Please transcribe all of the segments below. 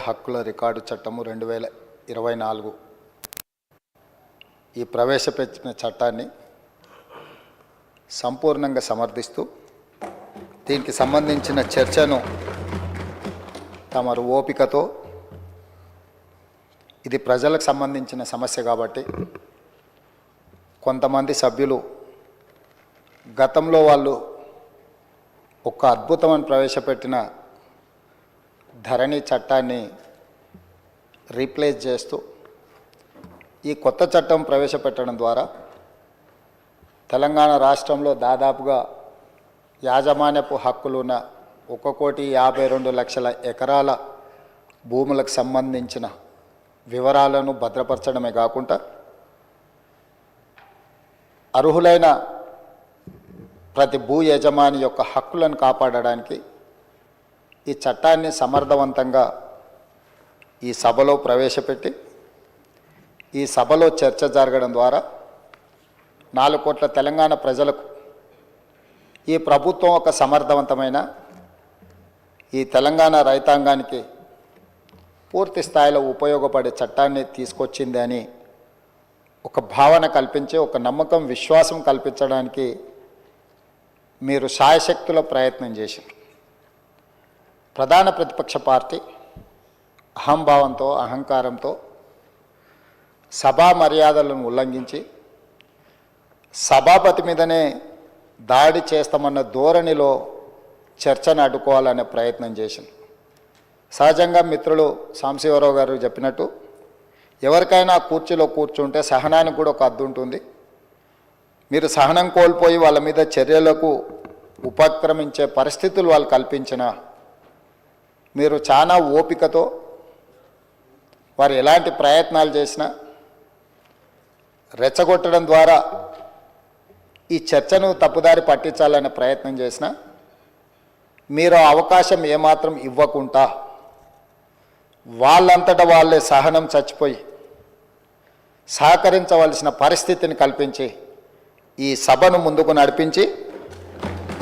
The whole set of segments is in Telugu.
హక్కుల రికార్డు చట్టము 2024 ఈ ప్రవేశపెట్టిన చట్టాన్ని సంపూర్ణంగా సమర్థిస్తూ దీనికి సంబంధించిన చర్చను తమరు ఓపికతో, ఇది ప్రజలకు సంబంధించిన సమస్య కాబట్టి కొంతమంది సభ్యులు గతంలో వాళ్ళు ఒక అద్భుతమైన ప్రవేశపెట్టిన ధరణి చట్టాన్ని రీప్లేస్ చేస్తూ ఈ కొత్త చట్టం ప్రవేశపెట్టడం ద్వారా తెలంగాణ రాష్ట్రంలో దాదాపుగా యాజమాన్యపు హక్కులున్న 1,52,00,000 ఎకరాల భూములకు సంబంధించిన వివరాలను భద్రపరచడమే కాకుండా అర్హులైన ప్రతి భూ యజమాని యొక్క హక్కులను కాపాడడానికి ఈ చట్టాన్ని సమర్థవంతంగా ఈ సభలో ప్రవేశపెట్టి ఈ సభలో చర్చ జరగడం ద్వారా 4 కోట్ల తెలంగాణ ప్రజలకు ఈ ప్రభుత్వం ఒక సమర్థవంతమైన ఈ తెలంగాణ రైతాంగానికి పూర్తి స్థాయిలో ఉపయోగపడే చట్టాన్ని తీసుకొచ్చింది అని ఒక భావన కల్పించి, ఒక నమ్మకం, విశ్వాసం కల్పించడానికి మీరు శాయశక్తుల ప్రయత్నం చేశారు. ప్రధాన ప్రతిపక్ష పార్టీ అహంభావంతో, అహంకారంతో సభా మర్యాదలను ఉల్లంఘించి సభాపతి మీదనే దాడి చేస్తామన్న ధోరణిలో చర్చను అడ్డుకోవాలనే ప్రయత్నం చేసింది. సహజంగా మిత్రులు సాంబశివరావు గారు చెప్పినట్టు ఎవరికైనా కుర్చీలో కూర్చుంటే సహనానికి కూడా ఒక హద్దు ఉంటుంది. మీరు సహనం కోల్పోయి వాళ్ళ మీద చర్యలకు ఉపక్రమించే పరిస్థితులు వాళ్ళు కల్పించిన మీరు చాలా ఓపికతో వారు ఎలాంటి ప్రయత్నాలు చేసినా రెచ్చగొట్టడం ద్వారా ఈ చర్చను తప్పుదారి పట్టించాలనే ప్రయత్నం చేసినా మీరు అవకాశం ఏమాత్రం ఇవ్వకుండా వాళ్ళంతటా వాళ్ళే సహనం చచ్చిపోయి సహకరించవలసిన పరిస్థితిని కల్పించి ఈ సభను ముందుకు నడిపించి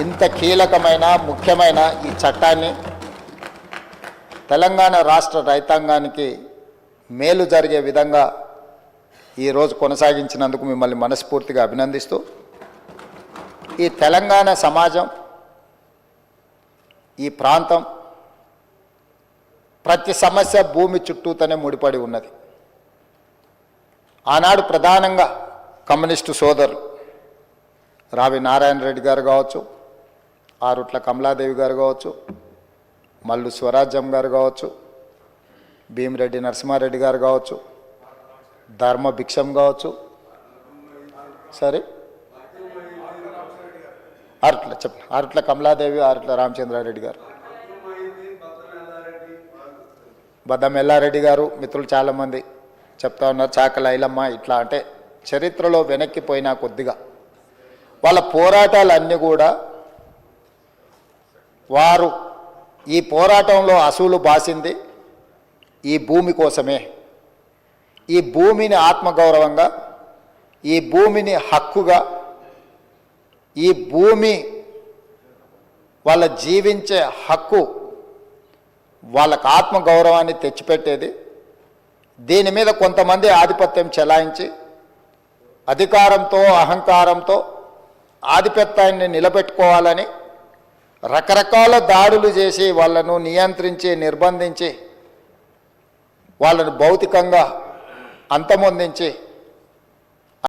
ఇంత కీలకమైన, ముఖ్యమైన ఈ చట్టాన్ని తెలంగాణ రాష్ట్ర రైతాంగానికి మేలు జరిగే విధంగా ఈరోజు కొనసాగించినందుకు మిమ్మల్ని మనస్ఫూర్తిగా అభినందిస్తూ, ఈ తెలంగాణ సమాజం, ఈ ప్రాంతం ప్రతి సమస్య భూమి చుట్టూతోనే ముడిపడి ఉన్నది. ఆనాడు ప్రధానంగా కమ్యూనిస్టు సోదరులు రావి నారాయణ రెడ్డి గారు కావచ్చు, ఆరుట్ల కమలాదేవి గారు కావచ్చు, మల్లు స్వరాజ్యం గారు కావచ్చు, భీమిరెడ్డి నరసింహారెడ్డి గారు కావచ్చు, ధర్మ భిక్షం కావచ్చు, సరే ఆరుట్ల కమలాదేవి, ఆరుట్ల రామచంద్రారెడ్డి గారు, బద్దం ఎల్లారెడ్డి గారు, మిత్రులు చాలామంది చెప్తా ఉన్నారు, చాకల ఐలమ్మ, ఇట్లా అంటే చరిత్రలో వెనక్కిపోయినా కొద్దిగా వాళ్ళ పోరాటాలన్నీ కూడా వారు ఈ పోరాటంలో అసూలు బాసింది ఈ భూమి కోసమే. ఈ భూమిని ఆత్మగౌరవంగా, ఈ భూమిని హక్కుగా, ఈ భూమి వాళ్ళ జీవించే హక్కు, వాళ్ళకు ఆత్మగౌరవాన్ని తెచ్చిపెట్టేది. దీని మీద కొంతమంది ఆధిపత్యం చెలాయించి అధికారంతో, అహంకారంతో ఆధిపత్యాన్ని నిలబెట్టుకోవాలని రకరకాల దాడులు చేసి వాళ్ళను నియంత్రించి, నిర్బంధించి, వాళ్ళను భౌతికంగా అంతమొందించి